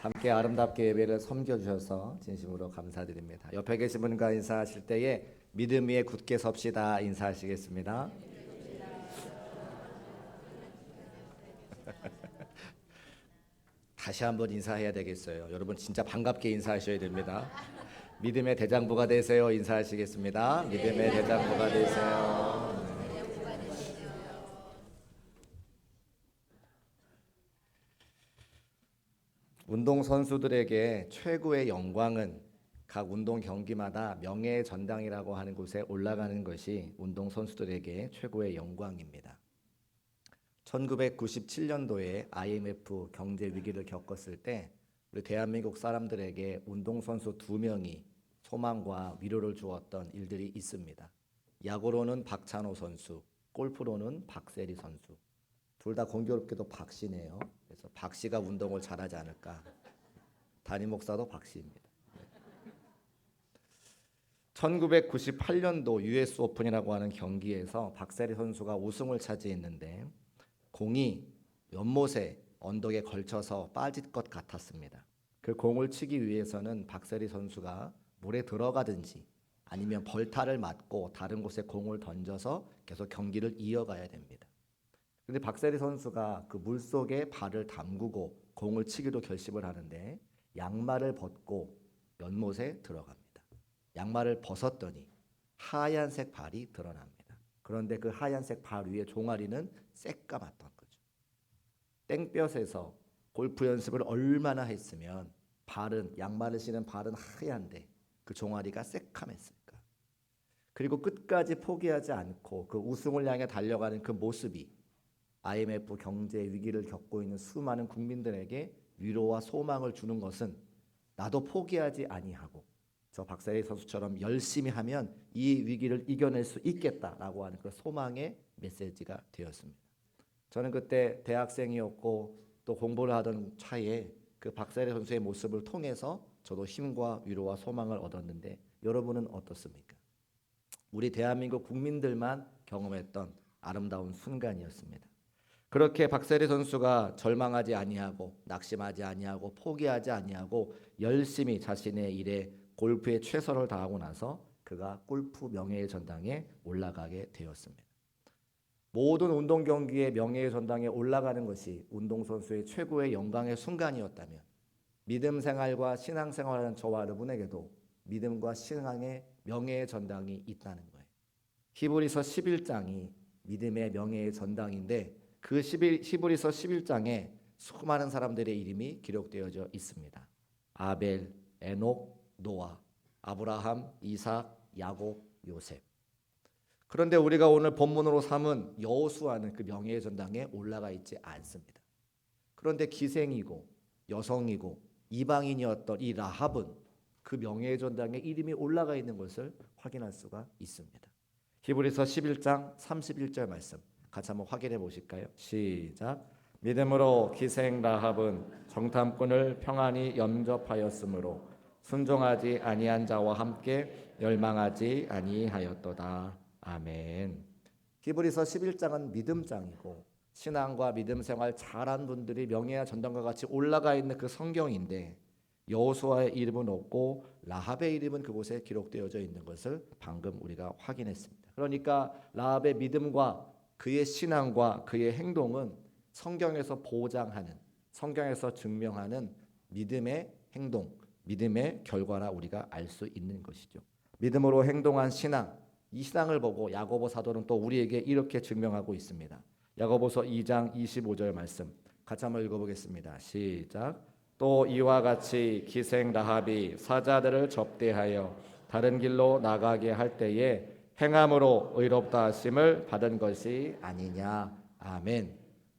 함께 아름답게 예배를 섬겨주셔서 진심으로 감사드립니다. 옆에 계신 분과 인사하실 때에 믿음 위에 굳게 섭시다 인사하시겠습니다. 다시 한번 인사해야 되겠어요. 여러분 진짜 반갑게 인사하셔야 됩니다. 믿음의 대장부가 되세요 인사하시겠습니다. 믿음의 대장부가 되세요. 운동선수들에게 최고의 영광은 각 운동 경기마다 명예의 전당이라고 하는 곳에 올라가는 것이 운동선수들에게 최고의 영광입니다. 1997년도에 IMF 경제 위기를 겪었을 때 우리 대한민국 사람들에게 운동선수 2명이 소망과 위로를 주었던 일들이 있습니다. 야구로는 박찬호 선수, 골프로는 박세리 선수. 둘 다 공교롭게도 박씨네요. 그래서 박씨가 운동을 잘하지 않을까. 담임 목사도 박씨입니다. 1998년도 US 오픈이라고 하는 경기에서 박세리 선수가 우승을 차지했는데 공이 연못에 언덕에 걸쳐서 빠질 것 같았습니다. 그 공을 치기 위해서는 박세리 선수가 물에 들어가든지 아니면 벌타를 맞고 다른 곳에 공을 던져서 계속 경기를 이어가야 됩니다. 근데 박세리 선수가 그 물속에 발을 담그고 공을 치기로 결심을 하는데 양말을 벗고 연못에 들어갑니다. 양말을 벗었더니 하얀색 발이 드러납니다. 그런데 그 하얀색 발 위에 종아리는 새까맣던 거죠. 땡볕에서 골프 연습을 얼마나 했으면 발은 양말을 신은 발은 하얀데 그 종아리가 새까맸을까. 그리고 끝까지 포기하지 않고 그 우승을 향해 달려가는 그 모습이 IMF 경제 위기를 겪고 있는 수많은 국민들에게 위로와 소망을 주는 것은 나도 포기하지 아니하고 저 박세리 선수처럼 열심히 하면 이 위기를 이겨낼 수 있겠다라고 하는 그 소망의 메시지가 되었습니다. 저는 그때 대학생이었고 또 공부를 하던 차에 그 박세리 선수의 모습을 통해서 저도 힘과 위로와 소망을 얻었는데 여러분은 어떻습니까? 우리 대한민국 국민들만 경험했던 아름다운 순간이었습니다. 그렇게 박세리 선수가 절망하지 아니하고 낙심하지 아니하고 포기하지 아니하고 열심히 자신의 일에 골프에 최선을 다하고 나서 그가 골프 명예의 전당에 올라가게 되었습니다. 모든 운동 경기의 명예의 전당에 올라가는 것이 운동선수의 최고의 영광의 순간이었다면 믿음 생활과 신앙 생활하는 저와 여러분에게도 믿음과 신앙의 명예의 전당이 있다는 거예요. 히브리서 11장이 믿음의 명예의 전당인데 그 히브리서 11장에 수많은 사람들의 이름이 기록되어져 있습니다. 아벨, 에녹, 노아, 아브라함, 이삭, 야곱, 요셉. 그런데 우리가 오늘 본문으로 삼은 여호수아는 그 명예의 전당에 올라가 있지 않습니다. 그런데 기생이고 여성이고 이방인이었던 이 라합은 그 명예의 전당에 이름이 올라가 있는 것을 확인할 수가 있습니다. 히브리서 11장 31절 말씀 같이 한번 확인해 보실까요? 시작. 믿음으로 기생 라합은 정탐꾼을 평안히 영접하였으므로 순종하지 아니한 자와 함께 멸망하지 아니하였도다. 아멘. 히브리서 11장은 믿음장이고 신앙과 믿음 생활 잘한 분들이 명예와 전당과 같이 올라가 있는 그 성경인데 여호수아의 이름은 없고 라합의 이름은 그곳에 기록되어져 있는 것을 방금 우리가 확인했습니다. 그러니까 라합의 믿음과 그의 신앙과 그의 행동은 성경에서 보장하는, 성경에서 증명하는 믿음의 행동, 믿음의 결과라 우리가 알 수 있는 것이죠. 믿음으로 행동한 신앙, 이 신앙을 보고 야고보 사도는 또 우리에게 이렇게 증명하고 있습니다. 야고보서 2장 25절 말씀 같이 한번 읽어보겠습니다. 시작. 또 이와 같이 기생 라합이 사자들을 접대하여 다른 길로 나가게 할 때에 행함으로 의롭다 하심을 받은 것이 아니냐. 아멘.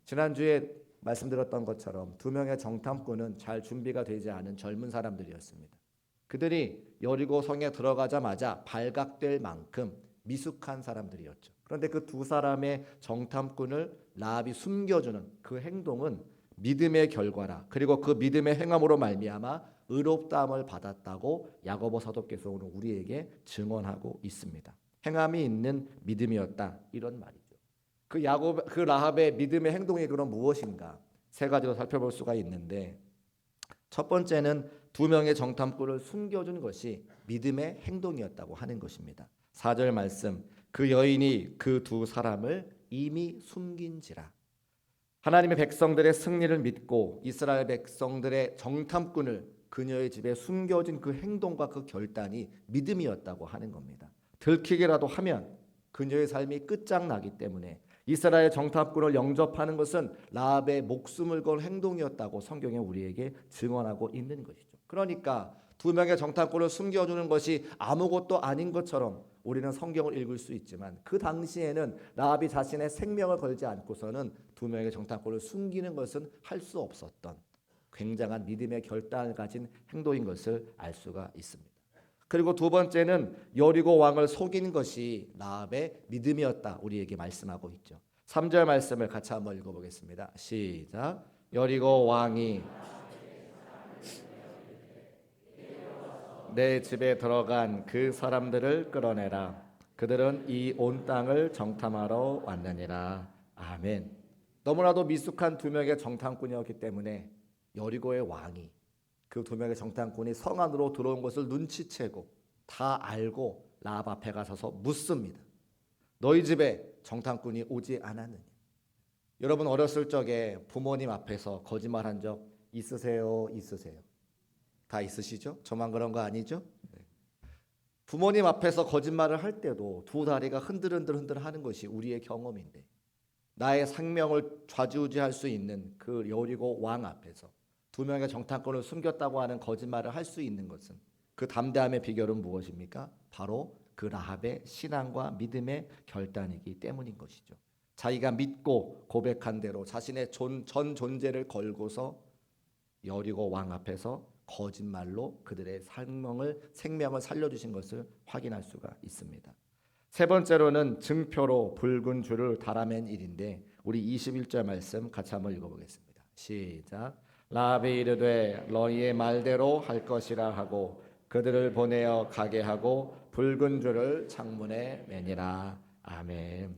지난주에 말씀드렸던 것처럼 2명의 정탐꾼은 잘 준비가 되지 않은 젊은 사람들이었습니다. 그들이 여리고 성에 들어가자마자 발각될 만큼 미숙한 사람들이었죠. 그런데 그 2사람의 정탐꾼을 라합이 숨겨주는 그 행동은 믿음의 결과라. 그리고 그 믿음의 행함으로 말미암아 의롭다함을 받았다고 야고보 사도께서 오늘 우리에게 증언하고 있습니다. 행함이 있는 믿음이었다 이런 말이죠. 그 라합의 믿음의 행동이 그럼 무엇인가? 3가지로 살펴볼 수가 있는데 첫 번째는 두 명의 정탐꾼을 숨겨준 것이 믿음의 행동이었다고 하는 것입니다. 4절 말씀, 그 여인이 그 두 사람을 이미 숨긴지라. 하나님의 백성들의 승리를 믿고 이스라엘 백성들의 정탐꾼을 그녀의 집에 숨겨진 그 행동과 그 결단이 믿음이었다고 하는 겁니다. 들키기라도 하면 그녀의 삶이 끝장나기 때문에 이스라엘 정탐꾼을 영접하는 것은 라합의 목숨을 건 행동이었다고 성경에 우리에게 증언하고 있는 것이죠. 그러니까 두 명의 정탐꾼을 숨겨주는 것이 아무것도 아닌 것처럼 우리는 성경을 읽을 수 있지만 그 당시에는 라합이 자신의 생명을 걸지 않고서는 두 명의 정탐꾼을 숨기는 것은 할 수 없었던 굉장한 믿음의 결단을 가진 행동인 것을 알 수가 있습니다. 그리고 두 번째는 여리고 왕을 속인 것이 라합의 믿음이었다 우리에게 말씀하고 있죠. 3절 말씀을 같이 한번 읽어보겠습니다. 시작. 여리고 왕이 내 집에 들어간 그 사람들을 끌어내라. 그들은 이 온 땅을 정탐하러 왔느니라. 아멘. 너무나도 미숙한 두 명의 정탐꾼이었기 때문에 여리고의 왕이 그 두 명의 정탐꾼이 성 안으로 들어온 것을 눈치채고 다 알고 라합 앞에 가서서 묻습니다. 너희 집에 정탐꾼이 오지 않았느냐? 여러분 어렸을 적에 부모님 앞에서 거짓말한 적 있으세요? 있으세요? 다 있으시죠? 저만 그런 거 아니죠? 네. 부모님 앞에서 거짓말을 할 때도 두 다리가 흔들흔들 하는 것이 우리의 경험인데 나의 생명을 좌지우지할 수 있는 그 여리고 왕 앞에서 두 명의 정탐꾼을 숨겼다고 하는 거짓말을 할 수 있는 것은 그 담대함의 비결은 무엇입니까? 바로 그 라합의 신앙과 믿음의 결단이기 때문인 것이죠. 자기가 믿고 고백한 대로 자신의 전 존재를 걸고서 여리고 왕 앞에서 거짓말로 그들의 생명을 살려주신 것을 확인할 수가 있습니다. 세 번째로는 증표로 붉은 줄을 달아맨 일인데 우리 21절 말씀 같이 한번 읽어보겠습니다. 시작. 라합이 이르되 너희의 말대로 할 것이라 하고 그들을 보내어 가게 하고 붉은 줄을 창문에 매니라. 아멘.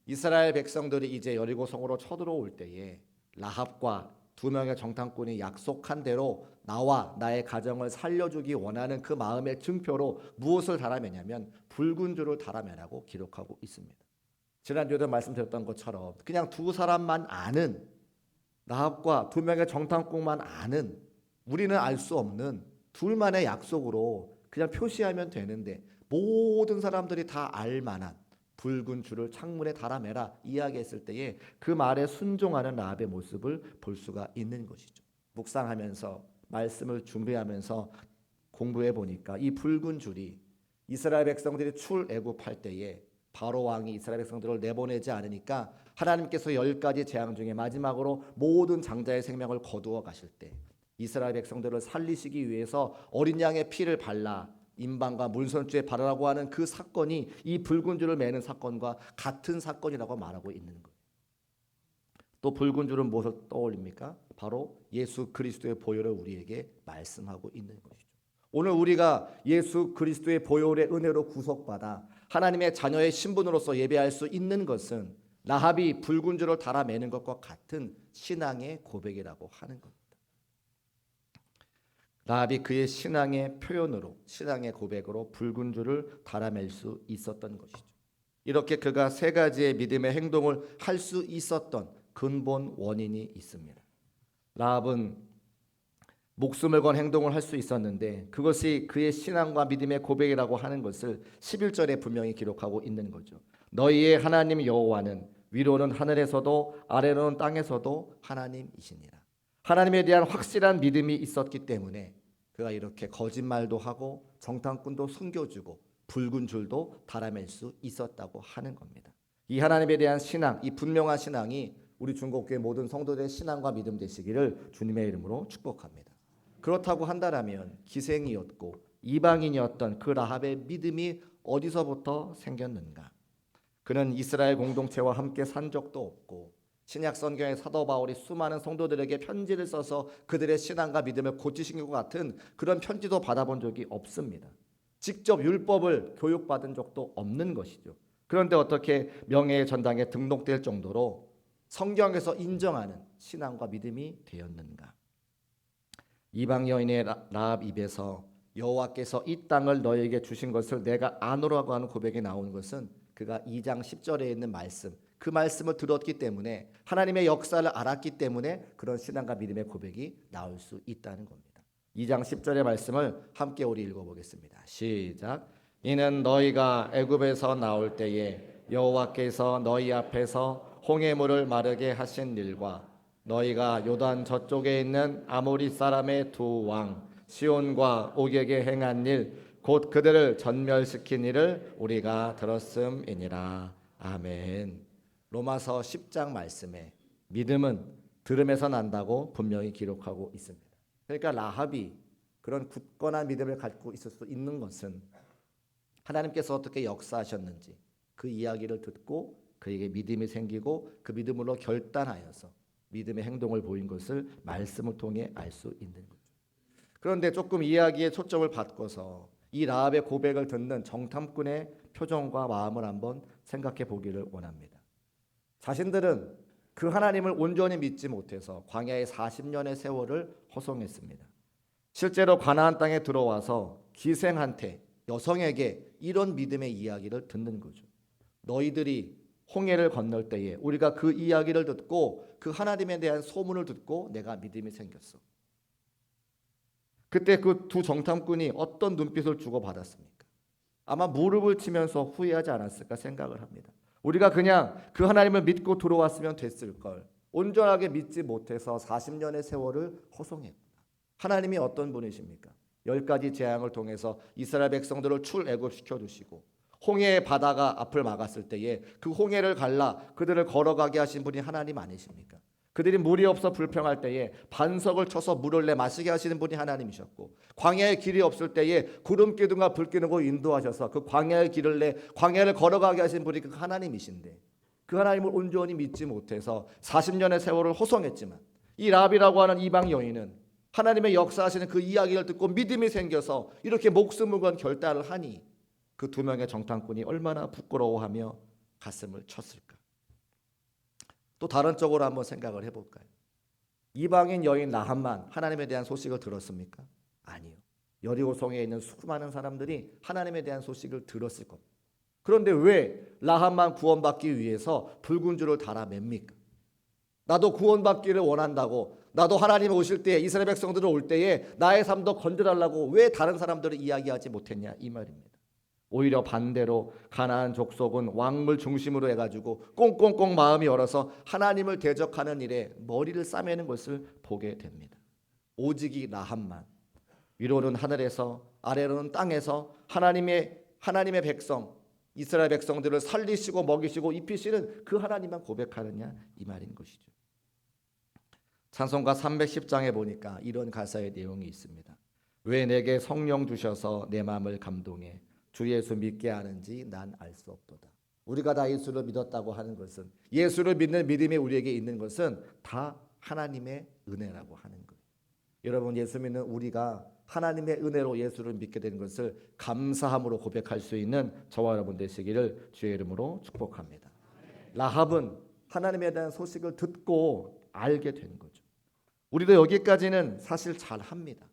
이스라엘 백성들이 이제 여리고 성으로 쳐들어올 때에 라합과 두 명의 정탐꾼이 약속한 대로 나와 나의 가정을 살려주기 원하는 그 마음의 증표로 무엇을 달아매냐면 붉은 줄을 달아매라고 기록하고 있습니다. 지난주에도 말씀드렸던 것처럼 그냥 두 사람만 아는 라합과 두 명의 정탐꾼만 아는 우리는 알 수 없는 둘만의 약속으로 그냥 표시하면 되는데 모든 사람들이 다 알만한 붉은 줄을 창문에 달아매라 이야기했을 때에 그 말에 순종하는 라합의 모습을 볼 수가 있는 것이죠. 묵상하면서 말씀을 준비하면서 공부해 보니까 이 붉은 줄이 이스라엘 백성들이 출애굽할 때에 바로 왕이 이스라엘 백성들을 내보내지 않으니까 하나님께서 10가지 재앙 중에 마지막으로 모든 장자의 생명을 거두어 가실 때 이스라엘 백성들을 살리시기 위해서 어린 양의 피를 발라 임방과 문선주에 바르라고 하는 그 사건이 이 붉은 줄을 매는 사건과 같은 사건이라고 말하고 있는 거예요. 또 붉은 줄은 무엇을 떠올립니까? 바로 예수 그리스도의 보혈을 우리에게 말씀하고 있는 것이죠. 오늘 우리가 예수 그리스도의 보혈의 은혜로 구속받아 하나님의 자녀의 신분으로서 예배할 수 있는 것은 라합이 붉은 줄을 달아매는 것과 같은 신앙의 고백이라고 하는 겁니다. 라합이 그의 신앙의 표현으로 신앙의 고백으로 붉은 줄을 달아맬 수 있었던 것이죠. 이렇게 그가 세 가지의 믿음의 행동을 할 수 있었던 근본 원인이 있습니다. 라합은 목숨을 건 행동을 할 수 있었는데 그것이 그의 신앙과 믿음의 고백이라고 하는 것을 11절에 분명히 기록하고 있는 거죠. 너희의 하나님 여호와는 위로는 하늘에서도 아래로는 땅에서도 하나님이시니라. 하나님에 대한 확실한 믿음이 있었기 때문에 그가 이렇게 거짓말도 하고 정탐꾼도 숨겨주고 붉은 줄도 달아맬 수 있었다고 하는 겁니다. 이 하나님에 대한 신앙, 이 분명한 신앙이 우리 중국교회 모든 성도들의 신앙과 믿음 되시기를 주님의 이름으로 축복합니다. 그렇다고 한다면 기생이었고 이방인이었던 그 라합의 믿음이 어디서부터 생겼는가? 그는 이스라엘 공동체와 함께 산 적도 없고 신약 성경의 사도 바울이 수많은 성도들에게 편지를 써서 그들의 신앙과 믿음을 고치신 것 같은 그런 편지도 받아본 적이 없습니다. 직접 율법을 교육받은 적도 없는 것이죠. 그런데 어떻게 명예의 전당에 등록될 정도로 성경에서 인정하는 신앙과 믿음이 되었는가? 이방 여인의 라합 입에서 여호와께서 이 땅을 너에게 주신 것을 내가 아노라고 하는 고백이 나오는 것은 그가 2장 10절에 있는 말씀, 그 말씀을 들었기 때문에 하나님의 역사를 알았기 때문에 그런 신앙과 믿음의 고백이 나올 수 있다는 겁니다. 2장 10절의 말씀을 함께 우리 읽어보겠습니다. 시작. 이는 너희가 애굽에서 나올 때에 여호와께서 너희 앞에서 홍해물을 마르게 하신 일과 너희가 요단 저쪽에 있는 아모리 사람의 두 왕 시온과 옥에게 행한 일 곧 그들을 전멸시킨 일을 우리가 들었음이니라. 아멘. 로마서 10장 말씀에 믿음은 들음에서 난다고 분명히 기록하고 있습니다. 그러니까 라합이 그런 굳건한 믿음을 갖고 있을 수 있는 것은 하나님께서 어떻게 역사하셨는지 그 이야기를 듣고 그에게 믿음이 생기고 그 믿음으로 결단하여서 믿음의 행동을 보인 것을 말씀을 통해 알 수 있는 거죠. 그런데 조금 이야기의 초점을 바꿔서 이 라합의 고백을 듣는 정탐꾼의 표정과 마음을 한번 생각해 보기를 원합니다. 자신들은 그 하나님을 온전히 믿지 못해서 광야의 40년의 세월을 허송했습니다. 실제로 가나안 땅에 들어와서 기생한테 여성에게 이런 믿음의 이야기를 듣는 거죠. 너희들이 홍해를 건널 때에 우리가 그 이야기를 듣고 그 하나님에 대한 소문을 듣고 내가 믿음이 생겼어. 그때 그 두 정탐꾼이 어떤 눈빛을 주고받았습니까? 아마 무릎을 치면서 후회하지 않았을까 생각을 합니다. 우리가 그냥 그 하나님을 믿고 들어왔으면 됐을 걸. 온전하게 믿지 못해서 40년의 세월을 허송했다. 하나님이 어떤 분이십니까? 10가지 재앙을 통해서 이스라엘 백성들을 출애굽시켜 주시고 홍해의 바다가 앞을 막았을 때에 그 홍해를 갈라 그들을 걸어가게 하신 분이 하나님 아니십니까? 그들이 물이 없어 불평할 때에 반석을 쳐서 물을 내 마시게 하시는 분이 하나님이셨고 광야의 길이 없을 때에 구름 기둥과 불 기둥으로 인도하셔서 그 광야의 길을 내 광야를 걸어가게 하신 분이 그 하나님이신데 그 하나님을 온전히 믿지 못해서 40년의 세월을 호송했지만 이 라합이라고 하는 이방 여인은 하나님의 역사하시는 그 이야기를 듣고 믿음이 생겨서 이렇게 목숨을 건 결단을 하니 그 두 명의 정탐꾼이 얼마나 부끄러워하며 가슴을 쳤을까. 또 다른 쪽으로 한번 생각을 해볼까요? 이방인 여인 라합만 하나님에 대한 소식을 들었습니까? 아니요. 여리고성에 있는 수많은 사람들이 하나님에 대한 소식을 들었을 겁니다. 그런데 왜 라합만 구원받기 위해서 붉은 줄을 달아 맵니까? 나도 구원받기를 원한다고, 나도 하나님 오실 때에 이스라엘 백성들을 올 때에 나의 삶도 건져달라고 왜 다른 사람들을 이야기하지 못했냐 이 말입니다. 오히려 반대로 가나안 족속은 왕을 중심으로 해가지고 꽁꽁꽁 마음이 열어서 하나님을 대적하는 일에 머리를 싸매는 것을 보게 됩니다. 오직 이 라합만 위로는 하늘에서 아래로는 땅에서 하나님의 백성 이스라엘 백성들을 살리시고 먹이시고 입히시는 그 하나님만 고백하느냐 이 말인 것이죠. 찬송가 310장에 보니까 이런 가사의 내용이 있습니다. 왜 내게 성령 주셔서 내 마음을 감동해 주 예수 믿게 하는지 난 알 수 없도다. 우리가 다 예수를 믿었다고 하는 것은 예수를 믿는 믿음이 우리에게 있는 것은 다 하나님의 은혜라고 하는 거예요. 여러분 예수 믿는 우리가 하나님의 은혜로 예수를 믿게 된 것을 감사함으로 고백할 수 있는 저와 여러분 되시기를 주의 이름으로 축복합니다. 라합은 하나님에 대한 소식을 듣고 알게 된 거죠. 우리도 여기까지는 사실 잘합니다.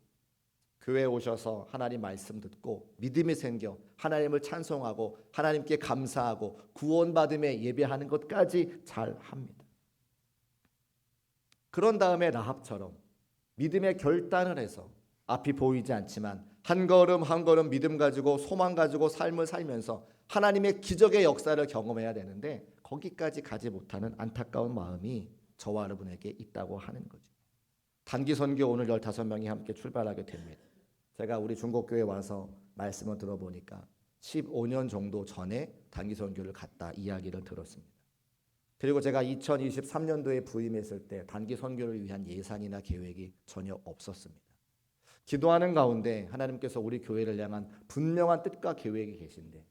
교회에 오셔서 하나님 말씀 듣고 믿음이 생겨 하나님을 찬송하고 하나님께 감사하고 구원받음에 예배하는 것까지 잘합니다. 그런 다음에 라합처럼 믿음의 결단을 해서 앞이 보이지 않지만 한 걸음 한 걸음 믿음 가지고 소망 가지고 삶을 살면서 하나님의 기적의 역사를 경험해야 되는데 거기까지 가지 못하는 안타까운 마음이 저와 여러분에게 있다고 하는 거죠. 단기 선교 오늘 15명이 함께 출발하게 됩니다. 제가 우리 중국교회에 와서 말씀을 들어보니까 15년 정도 전에 단기 선교를 갔다 이야기를 들었습니다. 그리고 제가 2023년도에 부임했을 때 단기 선교를 위한 예산이나 계획이 전혀 없었습니다. 기도하는 가운데 하나님께서 우리 교회를 향한 분명한 뜻과 계획이 계신데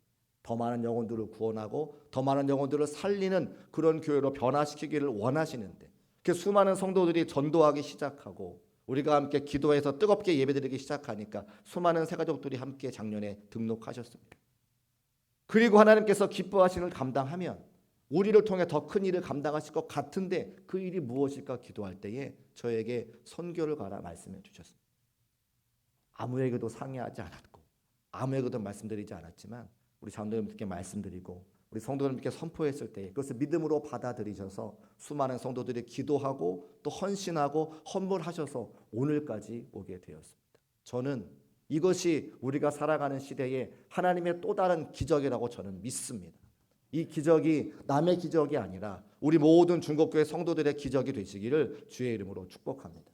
더 많은 영혼들을 구원하고 더 많은 영혼들을 살리는 그런 교회로 변화시키기를 원하시는데 그 수많은 성도들이 전도하기 시작하고 우리가 함께 기도해서 뜨겁게 예배드리기 시작하니까 수많은 새가족들이 함께 작년에 등록하셨습니다. 그리고 하나님께서 기뻐하시는 걸 감당하면 우리를 통해 더 큰 일을 감당하실 것 같은데 그 일이 무엇일까 기도할 때에 저에게 선교를 가라 말씀해 주셨습니다. 아무에게도 상의하지 않았고 아무에게도 말씀드리지 않았지만 우리 장로님께 말씀드리고 우리 성도님께 선포했을 때 그것을 믿음으로 받아들이셔서 수많은 성도들이 기도하고 또 헌신하고 헌물하셔서 오늘까지 오게 되었습니다. 저는 이것이 우리가 살아가는 시대에 하나님의 또 다른 기적이라고 저는 믿습니다. 이 기적이 남의 기적이 아니라 우리 모든 중국교회 성도들의 기적이 되시기를 주의 이름으로 축복합니다.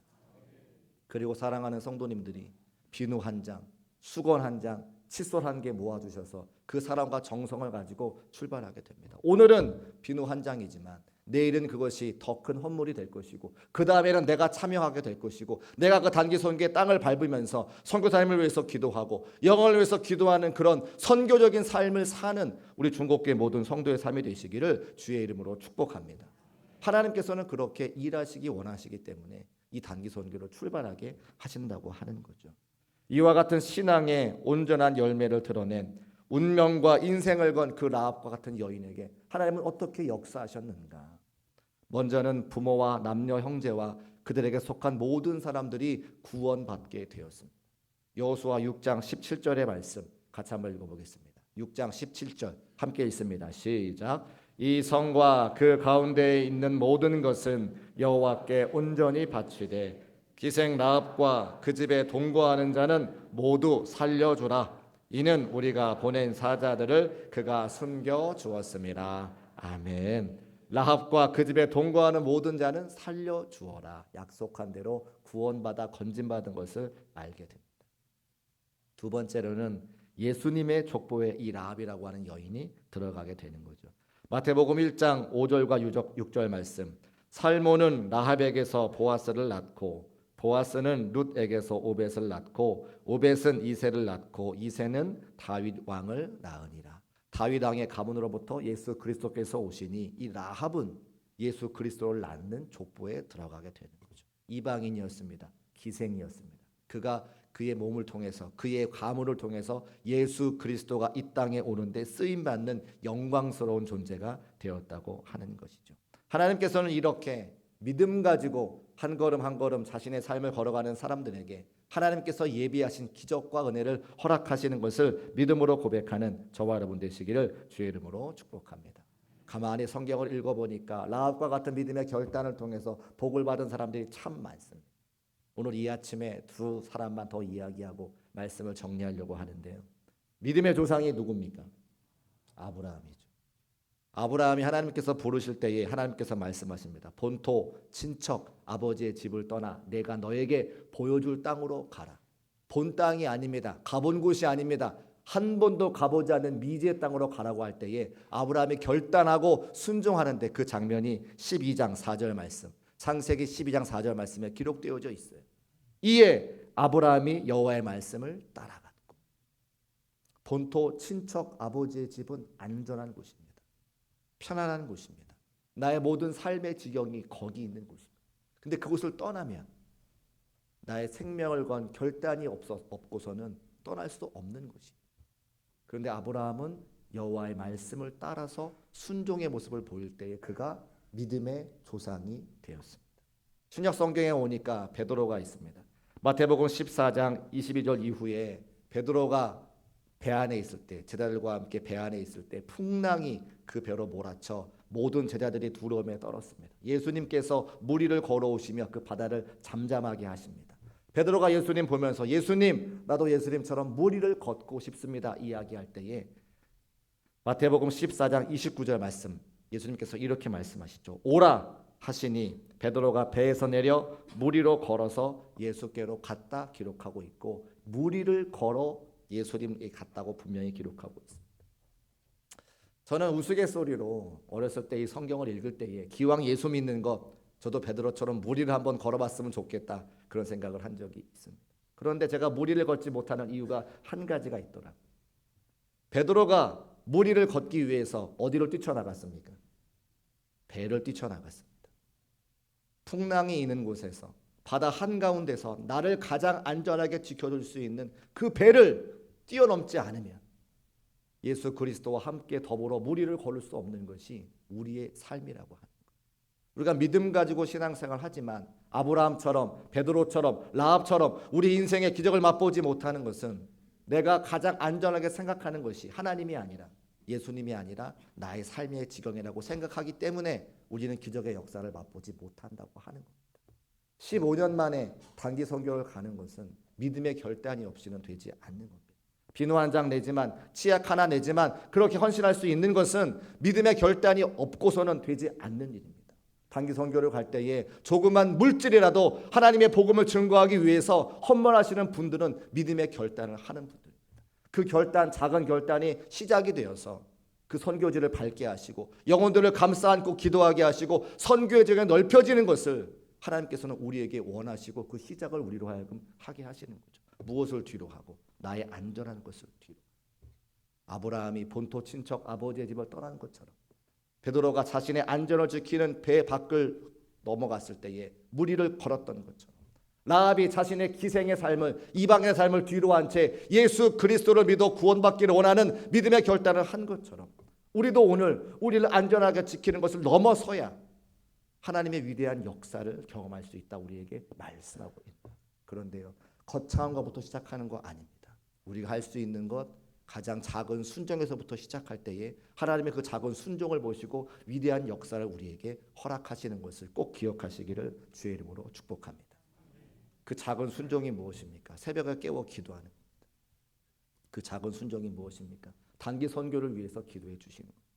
그리고 사랑하는 성도님들이 비누 한 장, 수건 한 장, 칫솔 한 개 모아주셔서 그 사랑과 정성을 가지고 출발하게 됩니다. 오늘은 비누 한 장이지만 내일은 그것이 더 큰 헌물이 될 것이고 그 다음에는 내가 참여하게 될 것이고 내가 그 단기 선교의 땅을 밟으면서 선교사님을 위해서 기도하고 영혼을 위해서 기도하는 그런 선교적인 삶을 사는 우리 중국교회 모든 성도의 삶이 되시기를 주의 이름으로 축복합니다. 하나님께서는 그렇게 일하시기 원하시기 때문에 이 단기 선교로 출발하게 하신다고 하는 거죠. 이와 같은 신앙의 온전한 열매를 드러낸 운명과 인생을 건 그 라합과 같은 여인에게 하나님은 어떻게 역사하셨는가? 먼저는 부모와 남녀 형제와 그들에게 속한 모든 사람들이 구원받게 되었습니다. 여호수아 6장 17절의 말씀 같이 한번 읽어보겠습니다. 6장 17절 함께 읽습니다. 시작. 이 성과 그 가운데에 있는 모든 것은 여호와께 온전히 바치되 기생 라합과 그 집에 동거하는 자는 모두 살려주라. 이는 우리가 보낸 사자들을 그가 숨겨 주었습니다. 아멘. 라합과 그 집에 동거하는 모든 자는 살려주어라. 약속한 대로 구원받아 건진받은 것을 알게 됩니다. 두 번째로는 예수님의 족보에 이 라합이라고 하는 여인이 들어가게 되는 거죠. 마태복음 1장 5절과 6절 말씀. 살모는 라합에게서 보아스를 낳고 보아스는 룻에게서 오벳을 낳고 오벳은 이새를 낳고 이새는 다윗 왕을 낳으니라. 다윗 왕의 가문으로부터 예수 그리스도께서 오시니 이 라합은 예수 그리스도를 낳는 족보에 들어가게 되는 거죠. 이방인이었습니다. 기생이었습니다. 그가 그의 몸을 통해서 그의 가문을 통해서 예수 그리스도가 이 땅에 오는데 쓰임받는 영광스러운 존재가 되었다고 하는 것이죠. 하나님께서는 이렇게 믿음 가지고 한 걸음 한 걸음 자신의 삶을 걸어가는 사람들에게 하나님께서 예비하신 기적과 은혜를 허락하시는 것을 믿음으로 고백하는 저와 여러분 되시기를 주의 이름으로 축복합니다. 가만히 성경을 읽어보니까 라합과 같은 믿음의 결단을 통해서 복을 받은 사람들이 참 많습니다. 오늘 이 아침에 두 사람만 더 이야기하고 말씀을 정리하려고 하는데요. 믿음의 조상이 누굽니까? 아브라함이죠. 아브라함이 하나님께서 부르실 때에 하나님께서 말씀하십니다. 본토 친척 아버지의 집을 떠나 내가 너에게 보여줄 땅으로 가라. 본 땅이 아닙니다. 가본 곳이 아닙니다. 한 번도 가보지 않은 미지의 땅으로 가라고 할 때에 아브라함이 결단하고 순종하는데 그 장면이 12장 4절 말씀, 창세기 12장 4절 말씀에 기록되어져 있어요. 이에 아브라함이 여호와의 말씀을 따라갔고 본토 친척 아버지의 집은 안전한 곳입니다. 편안한 곳입니다. 나의 모든 삶의 지경이 거기 있는 곳입니다. 근데 그곳을 떠나면 나의 생명을 건 결단이 없고서는 떠날 수 없는 것입니다. 그런데 아브라함은 여호와의 말씀을 따라서 순종의 모습을 보일 때에 그가 믿음의 조상이 되었습니다. 신약 성경에 오니까 베드로가 있습니다. 마태복음 14장 22절 이후에 베드로가 배 안에 있을 때 제자들과 함께 배 안에 있을 때 풍랑이 그 배로 몰아쳐 모든 제자들이 두려움에 떨었습니다. 예수님께서 물 위를 걸어오시며 그 바다를 잠잠하게 하십니다. 베드로가 예수님 보면서 예수님 나도 예수님처럼 물 위를 걷고 싶습니다 이야기할 때에 마태복음 14장 29절 말씀 예수님께서 이렇게 말씀하시죠. 오라 하시니 베드로가 배에서 내려 물 위로 걸어서 예수께로 갔다 기록하고 있고 물 위를 걸어 예수님께 갔다고 분명히 기록하고 있습니다. 저는 우스갯소리로 어렸을 때 이 성경을 읽을 때에 기왕 예수 믿는 것 저도 베드로처럼 물 위를 한번 걸어봤으면 좋겠다 그런 생각을 한 적이 있습니다. 그런데 제가 물 위를 걷지 못하는 이유가 한 가지가 있더라고요. 베드로가 물 위를 걷기 위해서 어디로 뛰쳐나갔습니까? 배를 뛰쳐나갔습니다. 풍랑이 있는 곳에서 바다 한가운데서 나를 가장 안전하게 지켜줄 수 있는 그 배를 뛰어넘지 않으면 예수 그리스도와 함께 더불어 물 위를 걸을 수 없는 것이 우리의 삶이라고 하는 거예요. 우리가 믿음 가지고 신앙생활 하지만 아브라함처럼, 베드로처럼, 라합처럼 우리 인생의 기적을 맛보지 못하는 것은 내가 가장 안전하게 생각하는 것이 하나님이 아니라, 예수님이 아니라 나의 삶의 지경이라고 생각하기 때문에 우리는 기적의 역사를 맛보지 못한다고 하는 겁니다. 15년 만에 단기 선교를 가는 것은 믿음의 결단이 없이는 되지 않는 겁니다. 비누 한 장 내지만, 치약 하나 내지만 그렇게 헌신할 수 있는 것은 믿음의 결단이 없고서는 되지 않는 일입니다. 단기 선교를 갈 때에 조그만 물질이라도 하나님의 복음을 증거하기 위해서 헌물하시는 분들은 믿음의 결단을 하는 분들입니다. 그 결단, 작은 결단이 시작이 되어서 그 선교지를 밟게 하시고 영혼들을 감싸 안고 기도하게 하시고 선교의 지역이 넓혀지는 것을 하나님께서는 우리에게 원하시고 그 시작을 우리로 하여금 하게 하시는 거죠. 무엇을 뒤로 하고? 나의 안전한 것을 뒤로. 아브라함이 본토 친척 아버지의 집을 떠나는 것처럼 베드로가 자신의 안전을 지키는 배 밖을 넘어갔을 때에 무리를 걸었던 것처럼 라합이 자신의 기생의 삶을, 이방의 삶을 뒤로 한 채 예수 그리스도를 믿어 구원받기를 원하는 믿음의 결단을 한 것처럼 우리도 오늘 우리를 안전하게 지키는 것을 넘어서야 하나님의 위대한 역사를 경험할 수 있다 우리에게 말씀하고 있다. 그런데요, 거창한 것부터 시작하는 거 아닙니다. 우리가 할 수 있는 것, 가장 작은 순종에서부터 시작할 때에 하나님의 그 작은 순종을 보시고 위대한 역사를 우리에게 허락하시는 것을 꼭 기억하시기를 주의 이름으로 축복합니다. 그 작은 순종이 무엇입니까? 새벽에 깨워 기도하는 겁니다. 그 작은 순종이 무엇입니까? 단기 선교를 위해서 기도해 주시는 겁니다.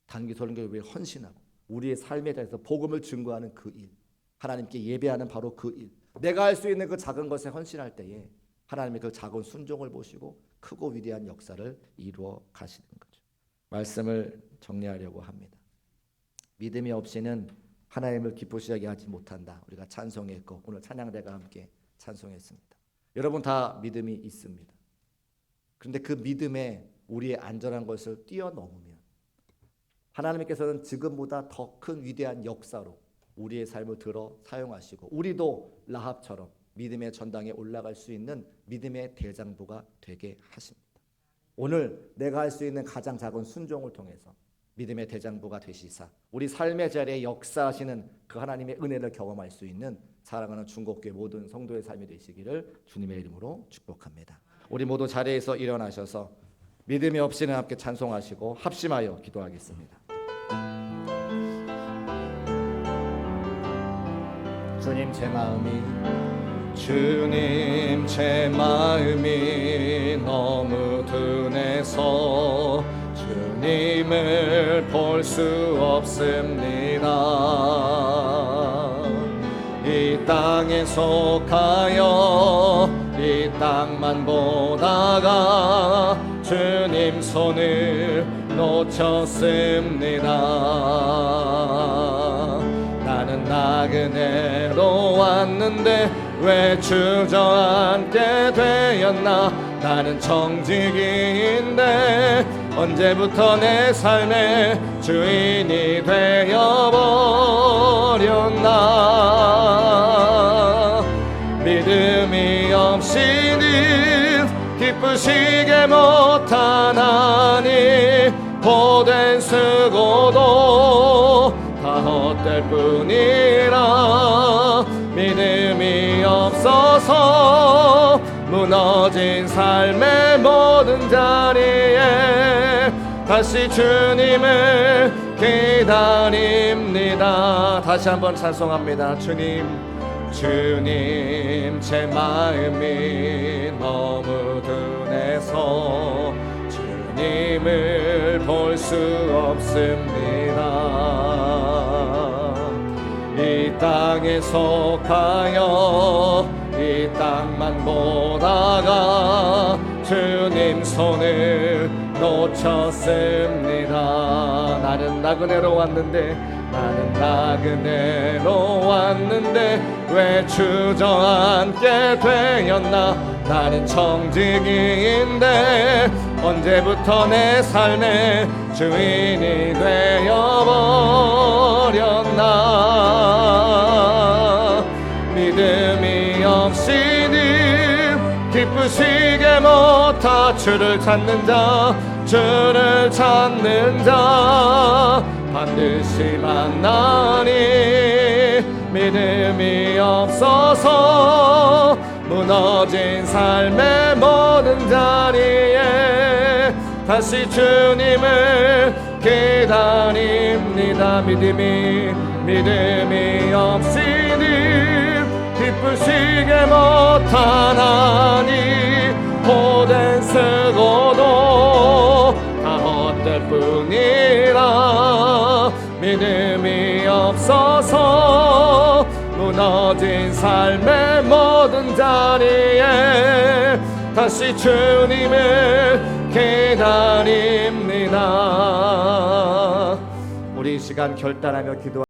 단기 선교를 위해 헌신하고 우리의 삶에 대해서 복음을 증거하는 그 일, 하나님께 예배하는 바로 그 일, 내가 할 수 있는 그 작은 것에 헌신할 때에 하나님의 그 작은 순종을 보시고 크고 위대한 역사를 이루어 가시는 거죠. 말씀을 정리하려고 합니다. 믿음이 없이는 하나님을 기쁘시게 하지 못한다. 우리가 찬송했고 오늘 찬양대가 함께 찬송했습니다. 여러분 다 믿음이 있습니다. 그런데 그 믿음에 우리의 안전한 것을 뛰어넘으면 하나님께서는 지금보다 더 큰 위대한 역사로 우리의 삶을 들어 사용하시고 우리도 라합처럼 믿음의 전당에 올라갈 수 있는 믿음의 대장부가 되게 하십니다. 오늘 내가 할 수 있는 가장 작은 순종을 통해서 믿음의 대장부가 되시사 우리 삶의 자리에 역사하시는 그 하나님의 은혜를 경험할 수 있는 사랑하는 중국교회 모든 성도의 삶이 되시기를 주님의 이름으로 축복합니다. 우리 모두 자리에서 일어나셔서 믿음이 없이는 함께 찬송하시고 합심하여 기도하겠습니다. 주님 제 마음이 너무 둔해서 주님을 볼 수 없습니다. 이 땅에 속하여 이 땅만 보다가 주님 손을 놓쳤습니다. 나는 나그네로 왔는데 왜 주저앉게 되었나. 나는 정직인데 언제부터 내 삶의 주인이 되어버렸나. 믿음이 없이는 기쁘시게 못하나니 고된 수고도 다 헛될 뿐이라. 믿음이 없어서 무너진 삶의 모든 자리에 다시 주님을 기다립니다. 다시 한번 찬송합니다. 주님 제 마음이 너무 둔해서 주님을 볼 수 없습니다. 이 땅에 속하여 이 땅만 보다가 주님 손을 놓쳤습니다. 나는 나그네로 왔는데 왜 주저앉게 되었나. 나는 정직인데 언제부터 내 삶의 주인이 되어버렸나. 믿음이 없이는 기쁘시게 못하. 주를 찾는 자 반드시 만나니 믿음이 없어서 무너진 삶의 모든 자리에 다시 주님을 기다립니다. 믿음이 없이는 기쁘시게 못하나니 오den 쓰고도 다 헛될 뿐이라. 믿음이 없어서 무너진 삶의 모든 자리에 다시 주님을 기다립니다. 우리 이 시간 결단하며 기도